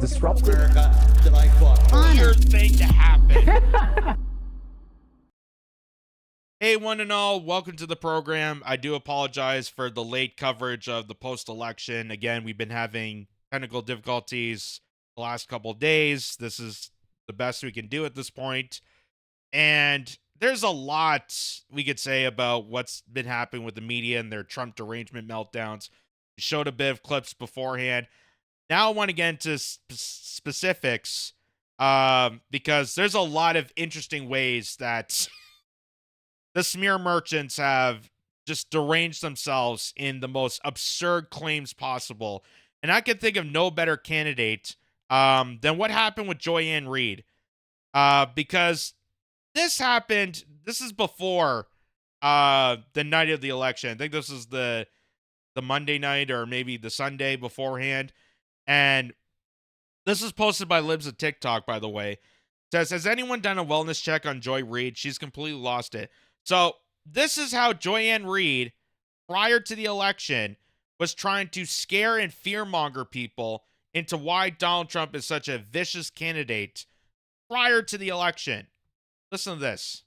disrupted. America that I fought for. Weird thing to happen. Hey, one and all, welcome to the program. I do apologize for the late coverage of the post-election. Again, we've been having technical difficulties the last couple of days. This is the best we can do at this point. And there's a lot we could say about what's been happening with the media and their Trump derangement meltdowns. We showed a bit of clips beforehand. Now I want to get into specifics because there's a lot of interesting ways that the smear merchants have just deranged themselves in the most absurd claims possible. And I can think of no better candidate than what happened with Joy-Ann Reid. Because this happened, this is before the night of the election. I think this is the Monday night or maybe the Sunday beforehand. And this is posted by Libs of TikTok, by the way. It says, has anyone done a wellness check on Joy Reid? She's completely lost it. So this is how Joy-Ann Reid, prior to the election, was trying to scare and fearmonger people into why Donald Trump is such a vicious candidate prior to the election. Listen to this.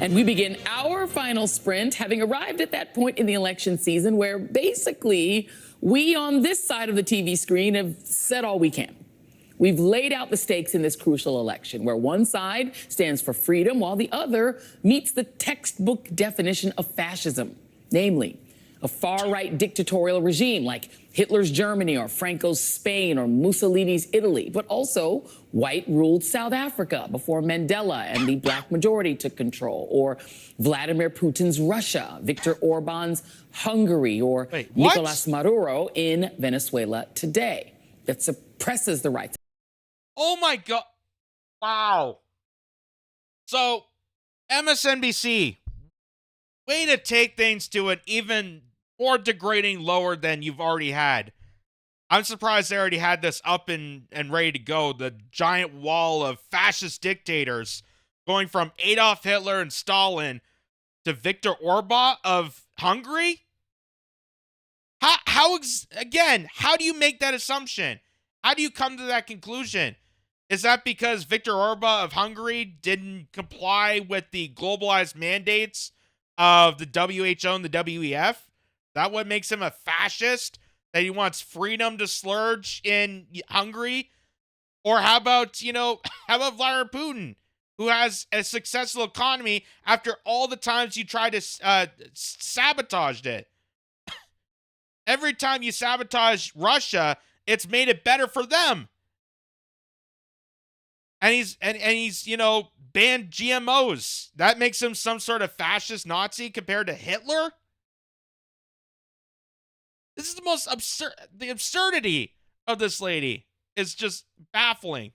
And we begin our final sprint, having arrived at that point in the election season where basically we on this side of the TV screen have said all we can. We've laid out the stakes in this crucial election, where one side stands for freedom while the other meets the textbook definition of fascism, namely a far-right dictatorial regime like Hitler's Germany or Franco's Spain or Mussolini's Italy, but also white-ruled South Africa before Mandela and the black majority took control, or Vladimir Putin's Russia, Viktor Orban's Hungary, or Nicolas Maduro in Venezuela today that suppresses the rights. Oh my God. Wow. So, MSNBC, way to take things to an even more degrading lower than you've already had. I'm surprised they already had this up and ready to go. The giant wall of fascist dictators going from Adolf Hitler and Stalin to Viktor Orban of Hungary. How do you make that assumption? How do you come to that conclusion? Is that because Viktor Orban of Hungary didn't comply with the globalized mandates of the WHO and the WEF? Is that what makes him a fascist? That he wants freedom to splurge in Hungary? Or how about Vladimir Putin, who has a successful economy after all the times you tried to sabotage it? Every time you sabotage Russia, it's made it better for them. And he's banned GMOs. That makes him some sort of fascist Nazi compared to Hitler? This is the most the absurdity of this lady is just baffling.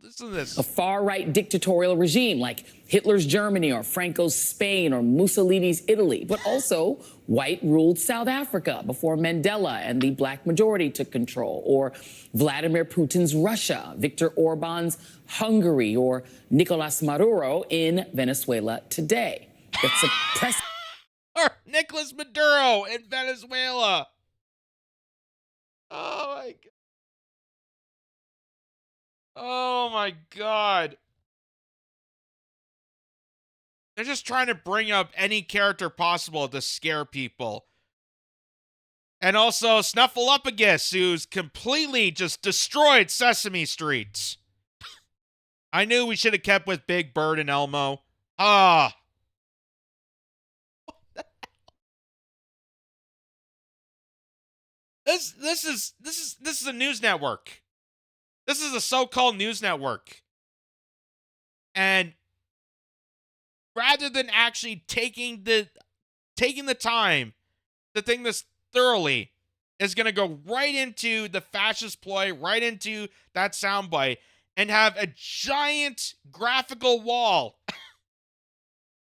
Listen to this. A far-right dictatorial regime like Hitler's Germany or Franco's Spain or Mussolini's Italy, but also white-ruled South Africa before Mandela and the black majority took control, or Vladimir Putin's Russia, Viktor Orban's Hungary, or Nicolas Maduro in Venezuela today that suppress. Or Nicolas Maduro in Venezuela. Oh my God. Oh my God. They're just trying to bring up any character possible to scare people. And also Snuffleupagus, who's completely just destroyed Sesame Street. I knew we should have kept with Big Bird and Elmo. This is a news network. This is a so-called news network. And rather than actually taking the time to think this thoroughly, is going to go right into the fascist ploy, right into that soundbite, and have a giant graphical wall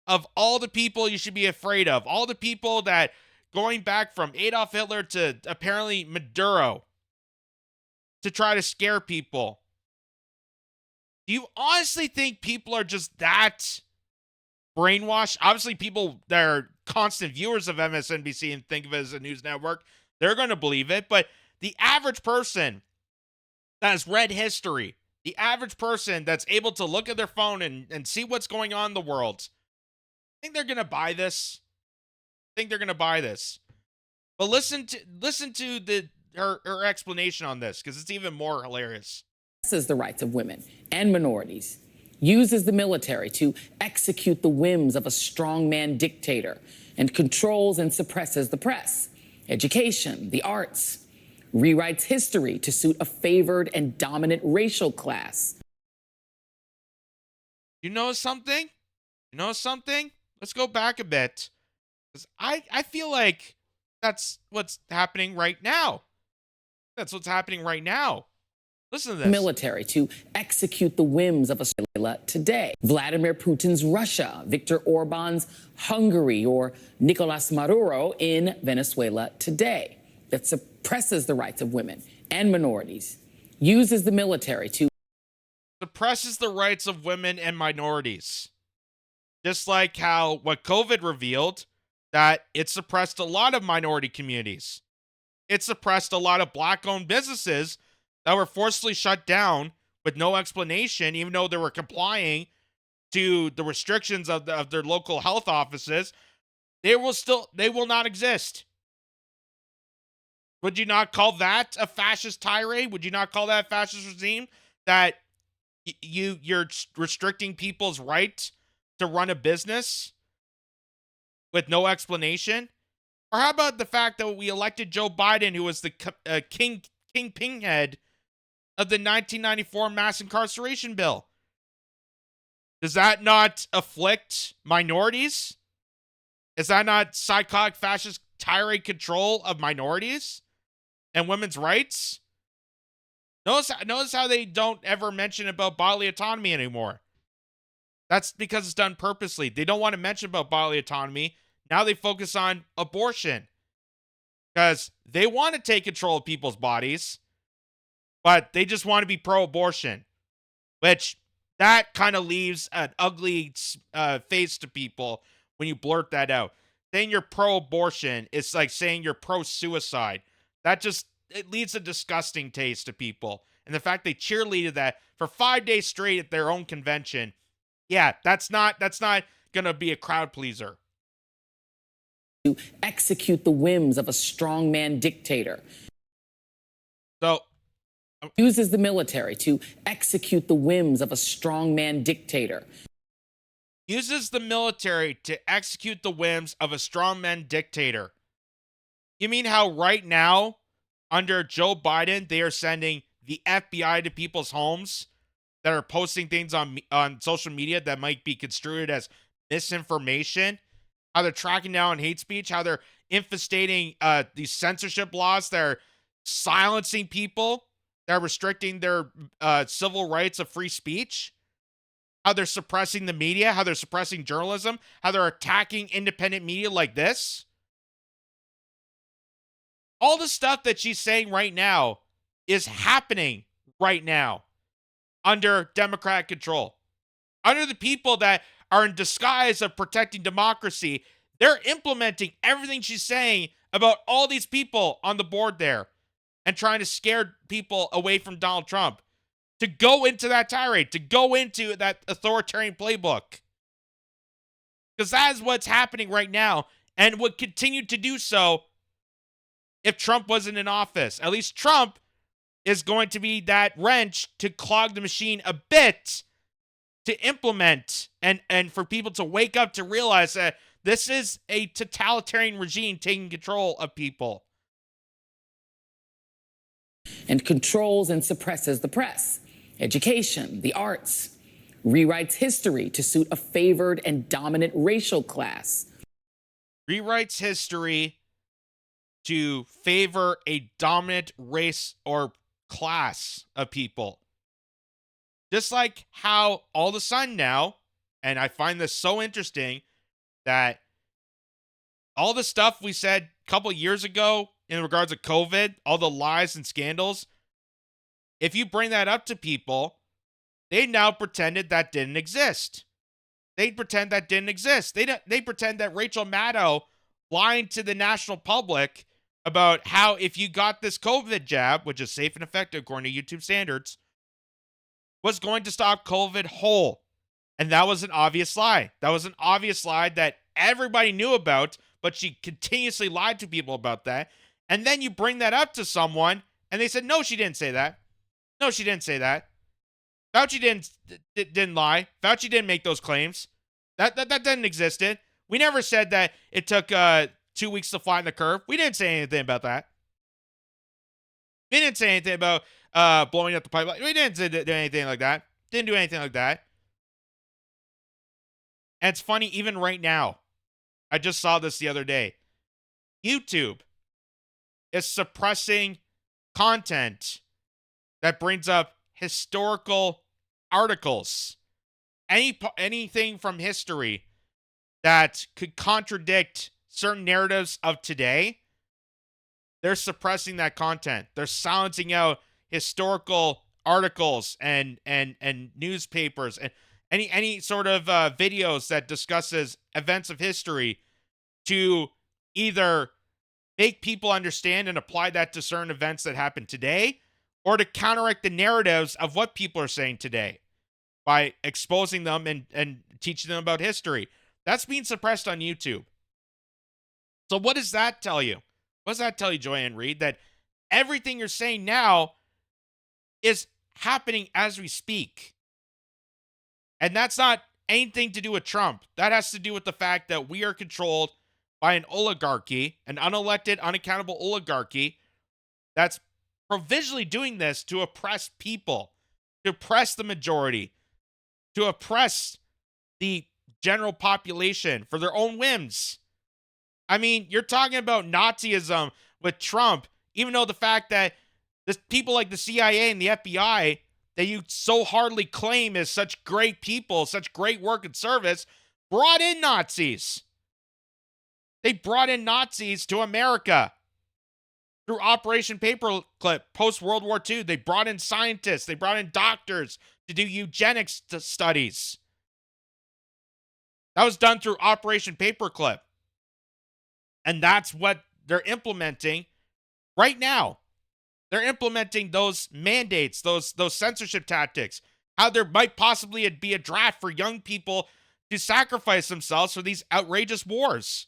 of all the people you should be afraid of. All the people that, going back from Adolf Hitler to apparently Maduro, to try to scare people. Do you honestly think people are just that brainwashed? Obviously, people that are constant viewers of MSNBC and think of it as a news network, they're going to believe it. But the average person that has read history, the average person that's able to look at their phone and see what's going on in the world, think they're going to buy this? Think they're going to buy this? But listen to her explanation on this, because it's even more hilarious. Suppresses the rights of women and minorities, uses the military to execute the whims of a strongman dictator, and controls and suppresses the press, education, the arts, rewrites history to suit a favored and dominant racial class. You know something? You know something? Let's go back a bit. Because I feel like that's what's happening right now. That's what's happening right now. Listen to this. Military to execute the whims of Venezuela today. Vladimir Putin's Russia, Viktor Orban's Hungary, or Nicolas Maduro in Venezuela today. That suppresses the rights of women and minorities, uses the military to suppresses the rights of women and minorities. Just like how what COVID revealed, that it suppressed a lot of minority communities. It suppressed a lot of black-owned businesses that were forcibly shut down with no explanation, even though they were complying to the restrictions of their local health offices. They will not exist. Would you not call that a fascist tirade? Would you not call that a fascist regime? That you're restricting people's right to run a business with no explanation? Or how about the fact that we elected Joe Biden, who was the kingpin head of the 1994 mass incarceration bill? Does that not afflict minorities? Is that not psychotic fascist tirade control of minorities and women's rights? Notice how they don't ever mention about bodily autonomy anymore. That's because it's done purposely. They don't want to mention about bodily autonomy. Now they focus on abortion because they want to take control of people's bodies, but they just want to be pro-abortion, which that kind of leaves an ugly face to people when you blurt that out. Saying you're pro-abortion is like saying you're pro-suicide. It leaves a disgusting taste to people. And the fact they cheerleaded that for 5 days straight at their own convention, yeah, that's not going to be a crowd pleaser. To execute the whims of a strongman dictator. So, uses the military to execute the whims of a strongman dictator. Uses the military to execute the whims of a strongman dictator. You mean how right now, under Joe Biden, they are sending the FBI to people's homes that are posting things on social media that might be construed as misinformation? How they're tracking down hate speech, how they're infestating these censorship laws that are silencing people, that are restricting their civil rights of free speech, how they're suppressing the media, how they're suppressing journalism, how they're attacking independent media like this. All the stuff that she's saying right now is happening right now under Democratic control. Under the people that are in disguise of protecting democracy, they're implementing everything she's saying about all these people on the board there and trying to scare people away from Donald Trump to go into that tirade, to go into that authoritarian playbook. Because that is what's happening right now and would continue to do so if Trump wasn't in office. At least Trump is going to be that wrench to clog the machine a bit, to implement and for people to wake up to realize that this is a totalitarian regime taking control of people. And controls and suppresses the press, education, the arts, rewrites history to suit a favored and dominant racial class. Rewrites history to favor a dominant race or class of people. Just like how all of a sudden now, and I find this so interesting, that all the stuff we said a couple years ago in regards to COVID, all the lies and scandals, if you bring that up to people, they now pretended that didn't exist. They pretend that didn't exist. They pretend that Rachel Maddow lying to the national public about how if you got this COVID jab, which is safe and effective according to YouTube standards, was going to stop COVID whole. And that was an obvious lie. That was an obvious lie that everybody knew about, but she continuously lied to people about that. And then you bring that up to someone, and they said, no, she didn't say that. No, she didn't say that. Fauci didn't lie. Fauci didn't make those claims. That didn't exist. We never said that it took 2 weeks to flatten the curve. We didn't say anything about that. We didn't say anything about blowing up the pipeline. We didn't do anything like that. Didn't do anything like that. And it's funny, even right now, I just saw this the other day. YouTube is suppressing content that brings up historical articles. Anything from history that could contradict certain narratives of today, they're suppressing that content. They're silencing out historical articles and newspapers and any sort of videos that discusses events of history to either make people understand and apply that to certain events that happen today, or to counteract the narratives of what people are saying today by exposing them and teaching them about history. That's being suppressed on YouTube. So what does that tell you? What does that tell you, Joanne Reid? That everything you're saying now is happening as we speak. And that's not anything to do with Trump. That has to do with the fact that we are controlled by an oligarchy, an unelected, unaccountable oligarchy that's provisionally doing this to oppress people, to oppress the majority, to oppress the general population for their own whims. I mean, you're talking about Nazism with Trump, even though the fact that the people like the CIA and the FBI that you so hardly claim as such great people, such great work and service, brought in Nazis. They brought in Nazis to America through Operation Paperclip post-World War II. They brought in scientists. They brought in doctors to do eugenics studies. That was done through Operation Paperclip. And that's what they're implementing right now. They're implementing those mandates, those censorship tactics, how there might possibly be a draft for young people to sacrifice themselves for these outrageous wars.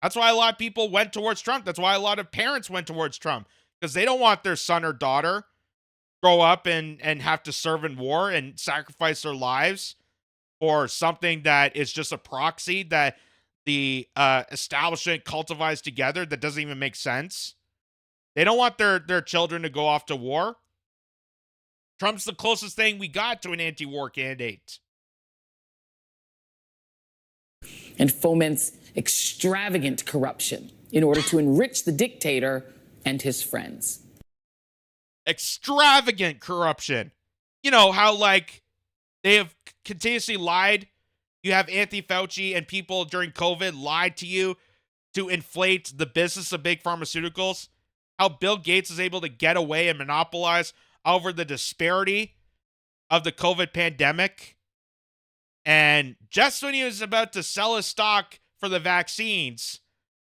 That's why a lot of people went towards Trump. That's why a lot of parents went towards Trump, because they don't want their son or daughter grow up and have to serve in war and sacrifice their lives for something that is just a proxy that the establishment cultivates together that doesn't even make sense. They don't want their children to go off to war. Trump's the closest thing we got to an anti-war candidate. And foments extravagant corruption in order to enrich the dictator and his friends. Extravagant corruption. You know how, like, they have continuously lied. You have Anthony Fauci and people during COVID lied to you to inflate the business of big pharmaceuticals. How Bill Gates is able to get away and monopolize over the disparity of the COVID pandemic. And just when he was about to sell his stock for the vaccines,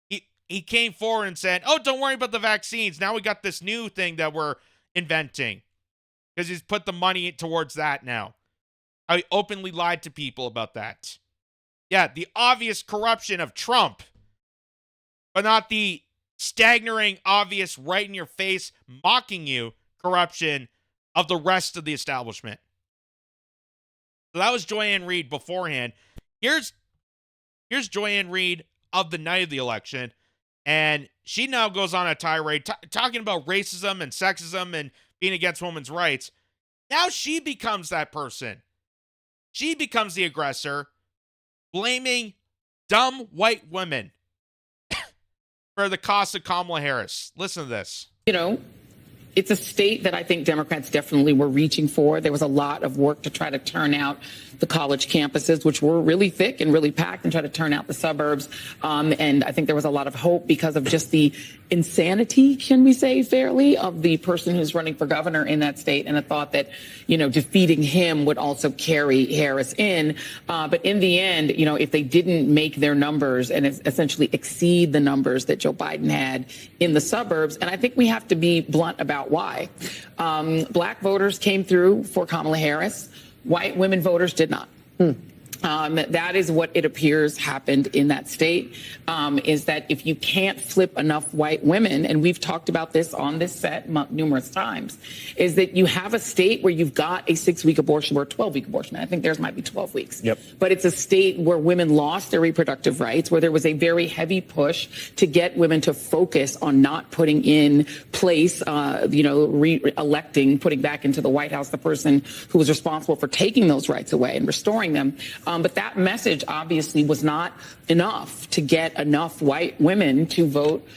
he came forward and said, oh, don't worry about the vaccines. Now we got this new thing that we're inventing. Because he's put the money towards that now. How he openly lied to people about that. Yeah, the obvious corruption of Trump, but not the staggering, obvious, right in your face, mocking you corruption of the rest of the establishment. So that was Joanne Reid beforehand. Here's Joanne Reid of the night of the election, and she now goes on a tirade talking about racism and sexism and being against women's rights. Now she becomes that person. She becomes the aggressor, blaming dumb white women for the cost of Kamala Harris. Listen to this. You know, It's a state that I think Democrats definitely were reaching for. There was a lot of work to try to turn out the college campuses, which were really thick and really packed, and try to turn out the suburbs. And I think there was a lot of hope because of just the insanity, can we say fairly, of the person who's running for governor in that state, and the thought that, defeating him would also carry Harris in. But in the end, if they didn't make their numbers and essentially exceed the numbers that Joe Biden had in the suburbs, and I think we have to be blunt about why. Black voters came through for Kamala Harris. White women voters did not. That is what it appears happened in that state, is that if you can't flip enough white women, and we've talked about this on this set numerous times, is that you have a state where you've got a 6-week abortion or a 12-week abortion. I think theirs might be 12 weeks. Yep. But it's a state where women lost their reproductive rights, where there was a very heavy push to get women to focus on not putting in place, re-electing, putting back into the White House the person who was responsible for taking those rights away and restoring them. But that message obviously was not enough to get enough white women to vote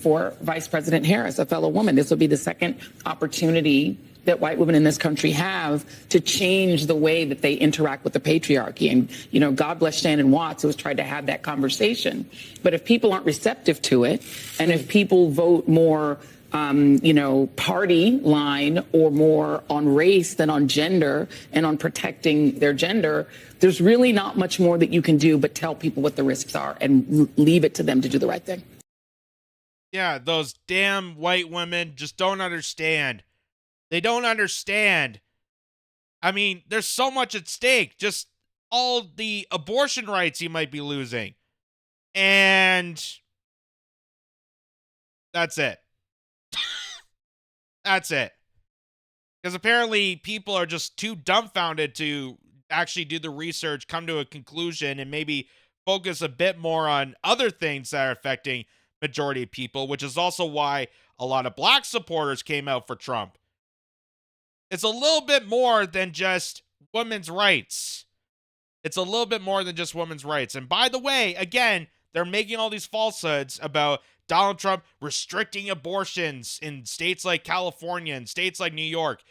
for Vice President Harris, a fellow woman. This will be the second opportunity that white women in this country have to change the way that they interact with the patriarchy. And, God bless Shannon Watts, who has tried to have that conversation. But if people aren't receptive to it, and if people vote more party line or more on race than on gender and on protecting their gender, there's really not much more that you can do but tell people what the risks are and leave it to them to do the right thing. Yeah, those damn white women just don't understand. They don't understand. I mean, there's so much at stake. Just all the abortion rights you might be losing. And that's it. That's it. Because apparently people are just too dumbfounded to actually do the research, come to a conclusion, and maybe focus a bit more on other things that are affecting majority of people, which is also why a lot of black supporters came out for Trump. It's a little bit more than just women's rights. It's a little bit more than just women's rights. And by the way, again, they're making all these falsehoods about Donald Trump restricting abortions in states like California and states like New York.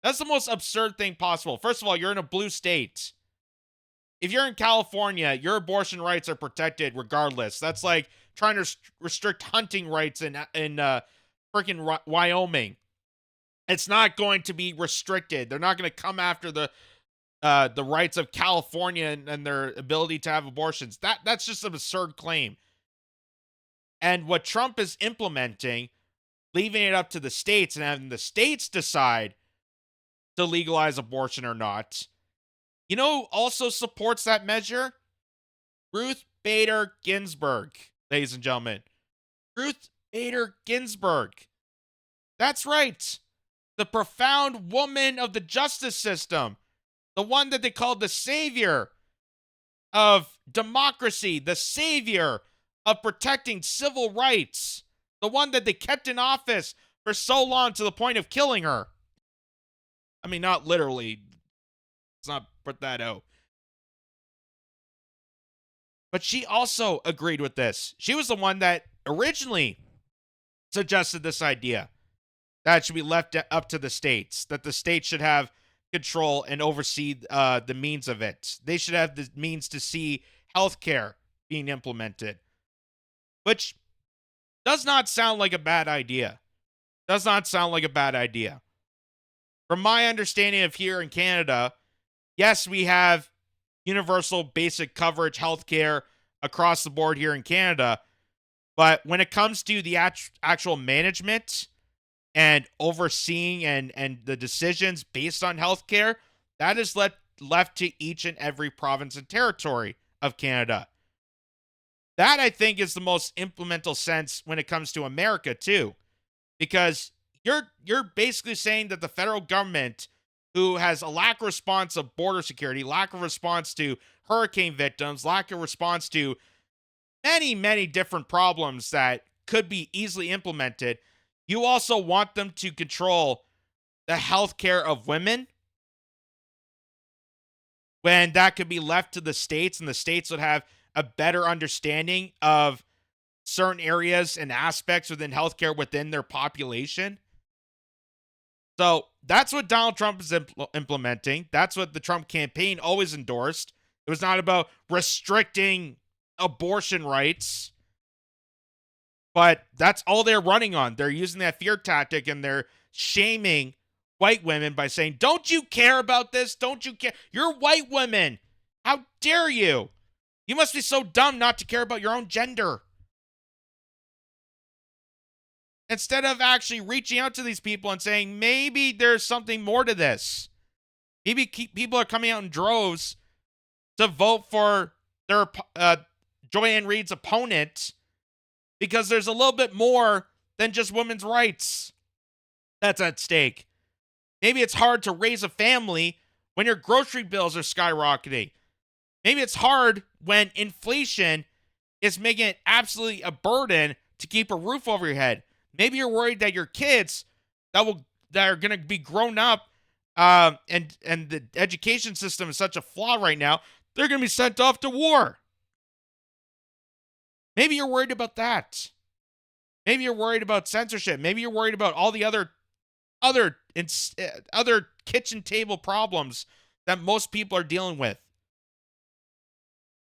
That's the most absurd thing possible. First of all, you're in a blue state. If you're in California, your abortion rights are protected regardless. That's like trying to restrict hunting rights in freaking Wyoming. It's not going to be restricted. They're not going to come after the rights of California and their ability to have abortions. That's just an absurd claim. And what Trump is implementing, leaving it up to the states and having the states decide to legalize abortion or not, also supports that measure? Ruth Bader Ginsburg, ladies and gentlemen. Ruth Bader Ginsburg. That's right. The profound woman of the justice system. The one that they called the savior of democracy, the savior of protecting civil rights, the one that they kept in office for so long to the point of killing her. I mean, not literally. Let's not put that out. But she also agreed with this. She was the one that originally suggested this idea that it should be left up to the states, that the states should have control and oversee the means of it. They should have the means to see healthcare being implemented. Which does not sound like a bad idea. Does not sound like a bad idea. From my understanding of here in Canada, yes, we have universal basic coverage healthcare across the board here in Canada. But when it comes to the actual management and overseeing and the decisions based on healthcare, that is left to each and every province and territory of Canada. That, I think, is the most implemental sense when it comes to America, too. Because you're basically saying that the federal government, who has a lack of response of border security, lack of response to hurricane victims, lack of response to many, many different problems that could be easily implemented, you also want them to control the health care of women, when that could be left to the states, and the states would have a better understanding of certain areas and aspects within healthcare within their population. So that's what Donald Trump is implementing. That's what the Trump campaign always endorsed. It was not about restricting abortion rights, but that's all they're running on. They're using that fear tactic, and they're shaming white women by saying, don't you care about this? Don't you care? You're white women. How dare you? You must be so dumb not to care about your own gender. Instead of actually reaching out to these people and saying, maybe there's something more to this. Maybe people are coming out in droves to vote for their Joy-Ann Reid's opponent because there's a little bit more than just women's rights that's at stake. Maybe it's hard to raise a family when your grocery bills are skyrocketing. Maybe it's hard when inflation is making it absolutely a burden to keep a roof over your head. Maybe you're worried that your kids that are going to be grown up and the education system is such a flaw right now, they're going to be sent off to war. Maybe you're worried about that. Maybe you're worried about censorship. Maybe you're worried about all the other kitchen table problems that most people are dealing with.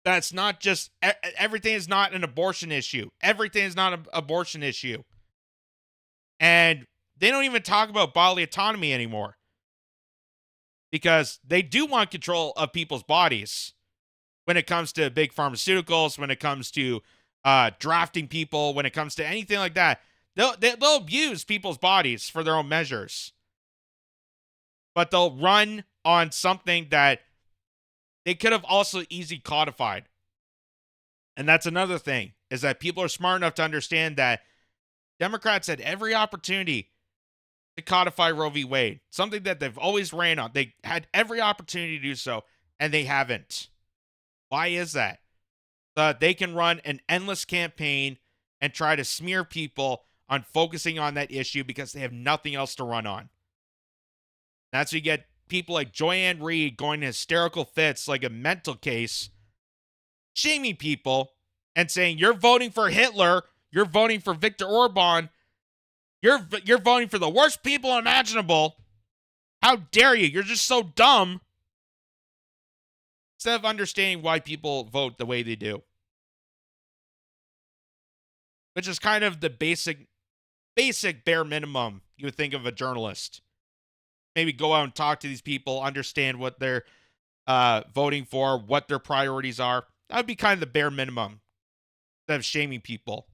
That's not just everything is not an abortion issue. Everything is not an abortion issue. And they don't even talk about bodily autonomy anymore because they do want control of people's bodies when it comes to big pharmaceuticals, when it comes to drafting people, when it comes to anything like that. They'll abuse people's bodies for their own measures. But they'll run on something that they could have also easily codified. And that's another thing, is that people are smart enough to understand that Democrats had every opportunity to codify Roe v. Wade, something that they've always ran on. They had every opportunity to do so, and they haven't. Why is that? So that they can run an endless campaign and try to smear people on focusing on that issue because they have nothing else to run on. That's why you get people like Joy-Ann Reid going in hysterical fits like a mental case, shaming people and saying, you're voting for Hitler, you're voting for Viktor Orban, you're voting for the worst people imaginable. How dare you? You're just so dumb. Instead of understanding why people vote the way they do. Which is kind of the basic bare minimum you would think of a journalist. Maybe go out and talk to these people, understand what they're voting for, what their priorities are. That would be kind of the bare minimum instead of shaming people.